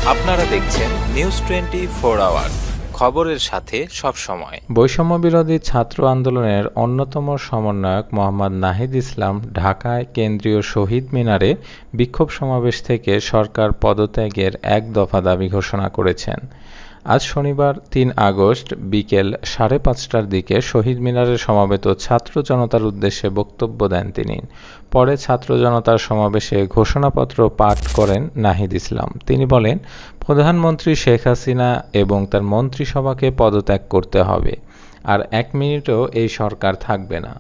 আপনারা দেখছেন news 24 hour, খবরের সাথে সব সময়। বৈষম্য বিরোধী ছাত্র আন্দোলনের অন্যতম সমন্বয়ক মোহাম্মদ নাহিদ ইসলাম ঢাকায় কেন্দ্রীয় শহীদ মিনারে বিক্ষোভ সমাবেশ থেকে সরকার পদত্যাগের এক দফা দাবি ঘোষণা করেছেন। আজ শনিবার ৩ আগস্ট বিকেল ৫:৩০টার দিকে শহীদ মিনারে সমবেত ছাত্র জনতার উদ্দেশ্যে বক্তব্য দেন তিনি। পরে ছাত্র জনতার সমাবেশে ঘোষণাপত্র পাঠ করেন নাহিদ ইসলাম। তিনি বলেন, প্রধানমন্ত্রী শেখ হাসিনা এবং তার মন্ত্রিসভাকে পদত্যাগ করতে হবে, আর ১ মিনিটও এই সরকার থাকবে না।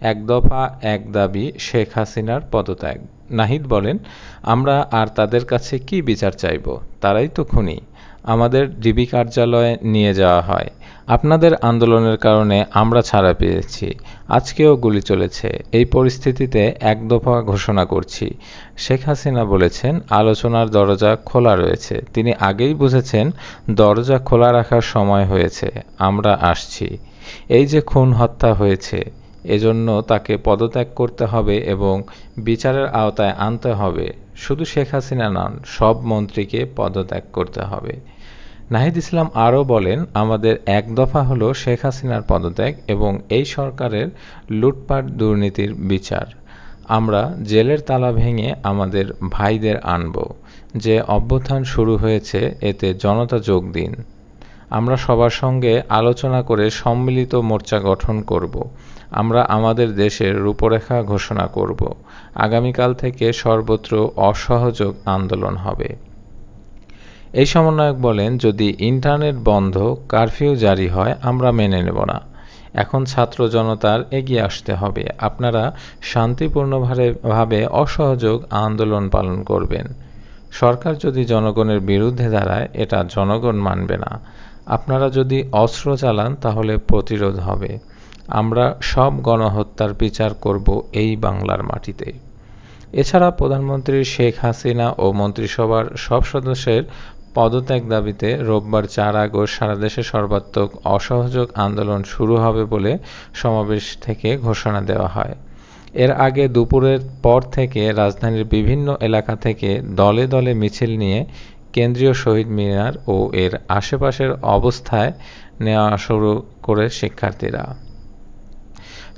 এক দফা এক দাবি, শেখ হাসিনার পদত্যাগ। নাহিদ বলেন, আমরা আর তাদের কাছে কি বিচার চাইব? তারাই তো খুনি। আমাদের ডিবি কার্যালয়ে নিয়ে যাওয়া হয়। আপনাদের আন্দোলনের কারণে আমরা ছাড়া পেয়েছি। আজকেও গুলি চলেছে। এই পরিস্থিতিতে এক দফা ঘোষণা করছি। শেখ হাসিনা বলেছেন, আলোচনার দরজা খোলা রয়েছে। তিনি আগেই বুঝেছেন দরজা খোলা রাখার সময় হয়েছে। আমরা আসছি। এই যে খুন হত্যা হয়েছে, এজন্য তাকে পদত্যাগ করতে হবে এবং বিচারের আওতায় আনতে হবে। শুধু শেখ হাসিনা নন, সব মন্ত্রীকে পদত্যাগ করতে হবে। নাহিদ ইসলাম আরও বলেন, আমাদের এক দফা হলো শেখ হাসিনার পদত্যাগ এবং এই সরকারের লুটপাট দুর্নীতির বিচার। আমরা জেলের তালা ভেঙে আমাদের ভাইদের আনব। যে অভ্যুত্থান শুরু হয়েছে, এতে জনতা যোগ দিন। আমরা সবার সঙ্গে আলোচনা করে সম্মিলিত মোর্চা গঠন করব। আমরা আমাদের দেশের রূপরেখা ঘোষণা করব। আগামীকাল থেকে সর্বত্র অসহযোগ আন্দোলন হবে। এই সমন্বয়ক বলেন, যদি ইন্টারনেট বন্ধ, কারফিউ জারি হয়, আমরা মেনে নেব না। এখন ছাত্র জনতার এগিয়ে আসতে হবে। আপনারা শান্তিপূর্ণভাবে অসহযোগ আন্দোলন পালন করবেন। সরকার যদি জনগণের বিরুদ্ধে দাঁড়ায়, এটা জনগণ মানবে না। আপনারা যদি অস্ত্র চালান, তাহলে প্রতিরোধ হবে। আমরা সব গণহত্যার বিচার করব এই বাংলার মাটিতে। এছাড়া প্রধানমন্ত্রী শেখ হাসিনা ও মন্ত্রিসভার সব সদস্যের পদত্যাগ দাবিতে রোববার ৪ আগস্ট সারা দেশে সর্বাত্মক অসহযোগ আন্দোলন শুরু হবে বলে সমাবেশ থেকে ঘোষণা দেওয়া হয়। এর আগে দুপুরের পর থেকে রাজধানীর বিভিন্ন এলাকা থেকে দলে দলে মিছিল নিয়ে কেন্দ্রীয় শহীদ মিনার ও এর আশেপাশের অবস্থায় নেওয়া শুরু করে শিক্ষার্থীরা।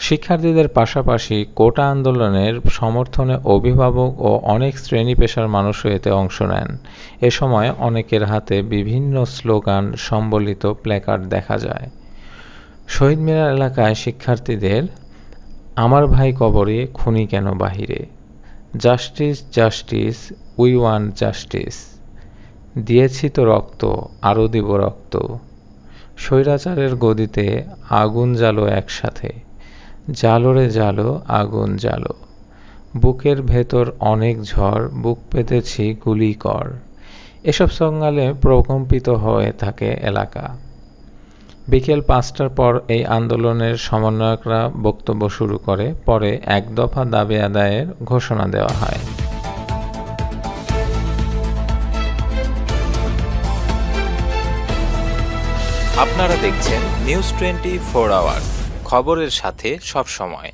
শিক্ষার্থীদের পাশাপাশি কোটা আন্দোলনের সমর্থনে অভিভাবক ও অনেক শ্রেণী পেশার মানুষও এতে অংশ নেন। এ সময় অনেকের হাতে বিভিন্ন স্লোগান সম্বলিত প্ল্যাকার্ড দেখা যায়। শহীদ মিনার এলাকায় শিক্ষার্থীদের আমার ভাই কবরে, খুনি কেন বাহিরে, justice justice, we want justice, দিয়েছি তো রক্ত, আরও দিব রক্ত, স্বৈরাচারের গদিতে আগুন জ্বালো একসাথে, জ্বালো রে জ্বালো, আগুন জ্বালো, বুকের ভেতর অনেক ঝড়, বুক পেতেছি গুলি কর। এসব স্লোগানে প্রকম্পিত হয়ে থাকে এলাকা। বিকেল ৫টার পর এই আন্দোলনের সমন্বয়করা বক্তব্য শুরু করে। পরে এক দফা দাবি আদায়ের ঘোষণা দেওয়া হয়। আপনারা দেখছেন নিউজ 24 আওয়ার, খবরের সাথে সব সময়।